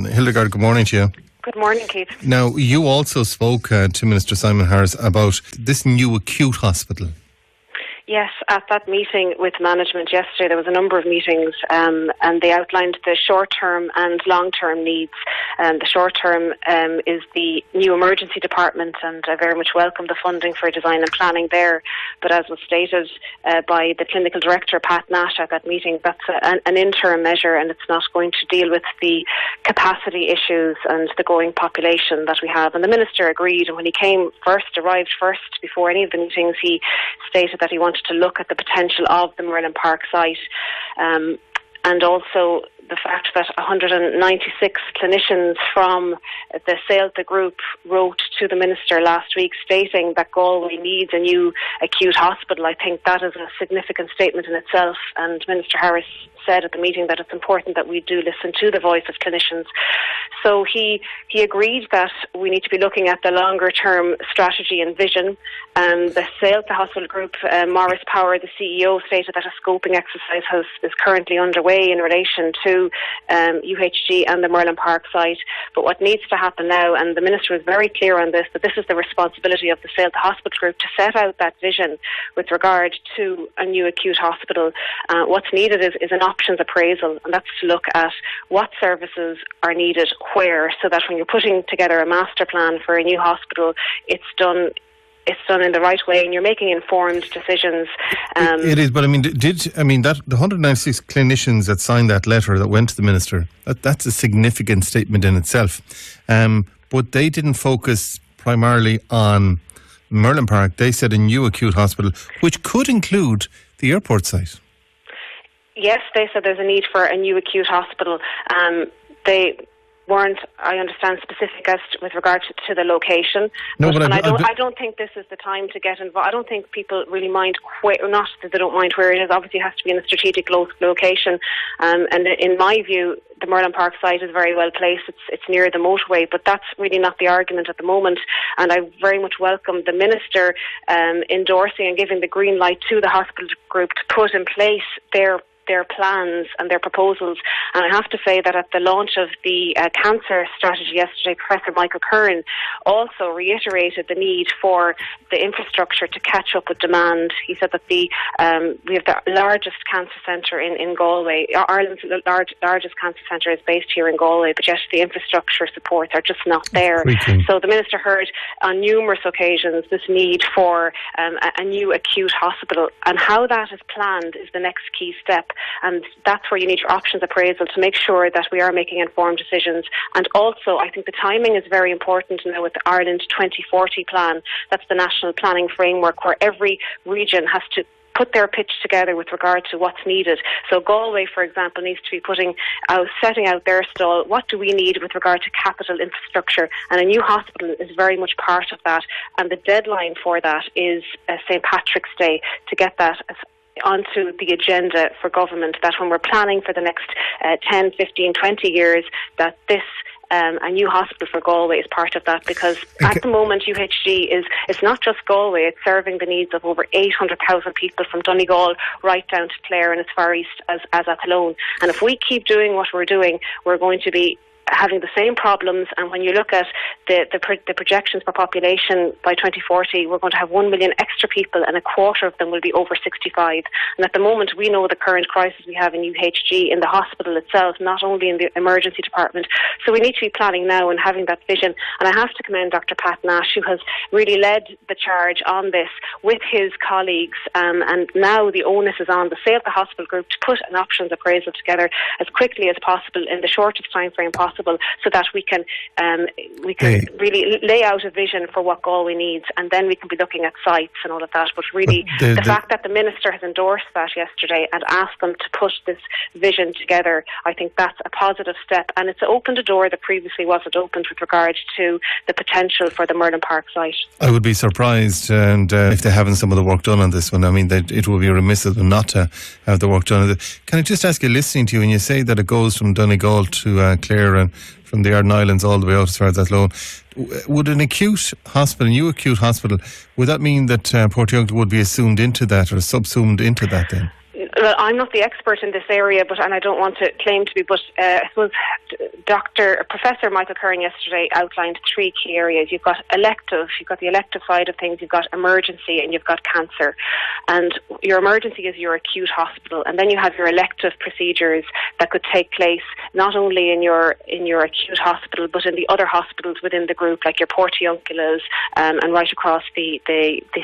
Hildegarde, good morning to you. Good morning, Keith. Now, you also spoke to Minister Simon Harris about this new acute hospital. Yes, at that meeting with management yesterday, there was a number of meetings and they outlined the short-term and long-term needs. The short-term is the new emergency department, and I very much welcome the funding for design and planning there. But as was stated by the clinical director, Pat Nash, at that meeting, that's an interim measure, and it's not going to deal with the capacity issues and the growing population that we have. And the Minister agreed, and when he arrived first, before any of the meetings, he stated that he wanted to look at the potential of the Merlin Park site, and also the fact that 196 clinicians from the Celta group wrote to the Minister last week stating that Galway needs a new acute hospital. I think that is a significant statement in itself, and Minister Harris said at the meeting that it's important that we do listen to the voice of clinicians. So he agreed that we need to be looking at the longer term strategy and vision. The Celta Hospital Group, Maurice Power, the CEO, stated that a scoping exercise is currently underway in relation to UHG and the Merlin Park site. But what needs to happen now, and the Minister was very clear on this, that this is the responsibility of the Celta Hospital Group to set out that vision with regard to a new acute hospital. What's needed is an options appraisal, and that's to look at what services are needed where, so that when you're putting together a master plan for a new hospital, it's done in the right way, and you're making informed decisions. It is, but that the 196 clinicians that signed that letter that went to the Minister, that's a significant statement in itself. But they didn't focus primarily on Merlin Park. They said a new acute hospital, which could include the airport site. Yes, they said there's a need for a new acute hospital. They weren't, I understand, specific as with regard to the location. No, I don't think this is the time to get involved. I don't think people really mind not that they don't mind where it is. Obviously, it has to be in a strategic location. And in my view, the Merlin Park site is very well placed. It's near the motorway, but that's really not the argument at the moment. And I very much welcome the Minister endorsing and giving the green light to the hospital group to put in place their plans and their proposals. And I have to say that at the launch of the cancer strategy yesterday, Professor Michael Curran also reiterated the need for the infrastructure to catch up with demand. He said that we have the largest cancer centre in Galway. Ireland's largest cancer centre is based here in Galway, but yet the infrastructure supports are just not there. So the Minister heard on numerous occasions this need for a new acute hospital, and how that is planned is the next key step. And that's where you need your options appraisal to make sure that we are making informed decisions. And also, I think the timing is very important now with the Ireland 2040 plan. That's the national planning framework where every region has to put their pitch together with regard to what's needed. So Galway, for example, needs to be setting out their stall. What do we need with regard to capital infrastructure? And a new hospital is very much part of that. And the deadline for that is St. Patrick's Day, to get that onto the agenda for government, that when we're planning for the next 10, 15, 20 years, that this a new hospital for Galway is part of that, because at the moment UHG it's not just Galway, it's serving the needs of over 800,000 people from Donegal right down to Clare and as far east as Athlone. And if we keep doing what we're doing, we're going to be having the same problems. And when you look at the projections for population by 2040, we're going to have 1 million extra people, and a quarter of them will be over 65. And at the moment, we know the current crisis we have in UHG, in the hospital itself, not only in the emergency department. So we need to be planning now and having that vision. And I have to commend Dr. Pat Nash, who has really led the charge on this with his colleagues. And now the onus is on the Celta Hospital Group to put an options appraisal together as quickly as possible, in the shortest time frame possible, so that we can really lay out a vision for what Galway needs, and then we can be looking at sites and all of that. But really, the fact that the Minister has endorsed that yesterday and asked them to put this vision together, I think that's a positive step, and it's opened a door that previously wasn't opened with regard to the potential for the Merlin Park site. I would be surprised and if they haven't some of the work done on this one. I mean, it would be remiss of them not to have the work done. Can I just ask you, listening to you, when you say that it goes from Donegal to Clare and from the Arden Islands all the way out as far as Athlone, would a new acute hospital, would that mean that Portiuncula would be assumed into that or subsumed into that then? Well, I'm not the expert in this area, and I don't want to claim to be, but I suppose Professor Michael Curran yesterday outlined 3 key areas. You've got elective, you've got the elective side of things, you've got emergency, and you've got cancer. And your emergency is your acute hospital, and then you have your elective procedures that could take place not only in your acute hospital, but in the other hospitals within the group, like your Portiunculas and right across the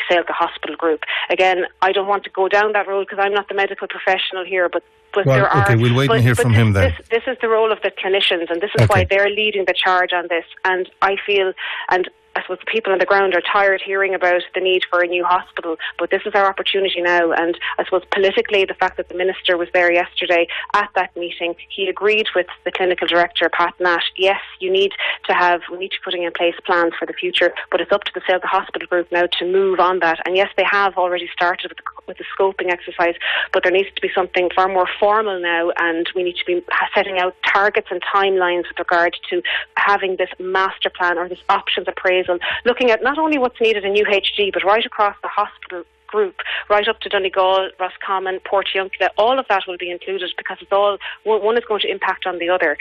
Sailka Hospital group. Again, I don't want to go down that road because I'm not the medical professional here, but there are... Okay, we'll wait and hear from him then. This is the role of the clinicians, and this is why they're leading the charge on this. And I feel, and I suppose the people on the ground are tired hearing about the need for a new hospital, but this is our opportunity now. And I suppose politically, the fact that the Minister was there yesterday at that meeting, he agreed with the clinical director, Pat Nash. Yes, we need to putting in place plans for the future, but it's up to the Sailka Hospital Group now to move on that. And yes, they have already started with the scoping exercise, but there needs to be something far more formal now, and we need to be setting out targets and timelines with regard to having this master plan or this options appraisal, looking at not only what's needed in UHG, but right across the hospital group, right up to Donegal, Roscommon, Portiuncula. All of that will be included because it's all one is going to impact on the other.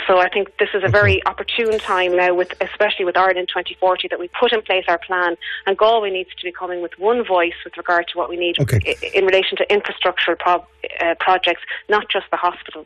So I think this is a very opportune time now, especially with Ireland 2040, that we put in place our plan, and Galway needs to be coming with one voice with regard to what we need in relation to infrastructural projects, not just the hospital.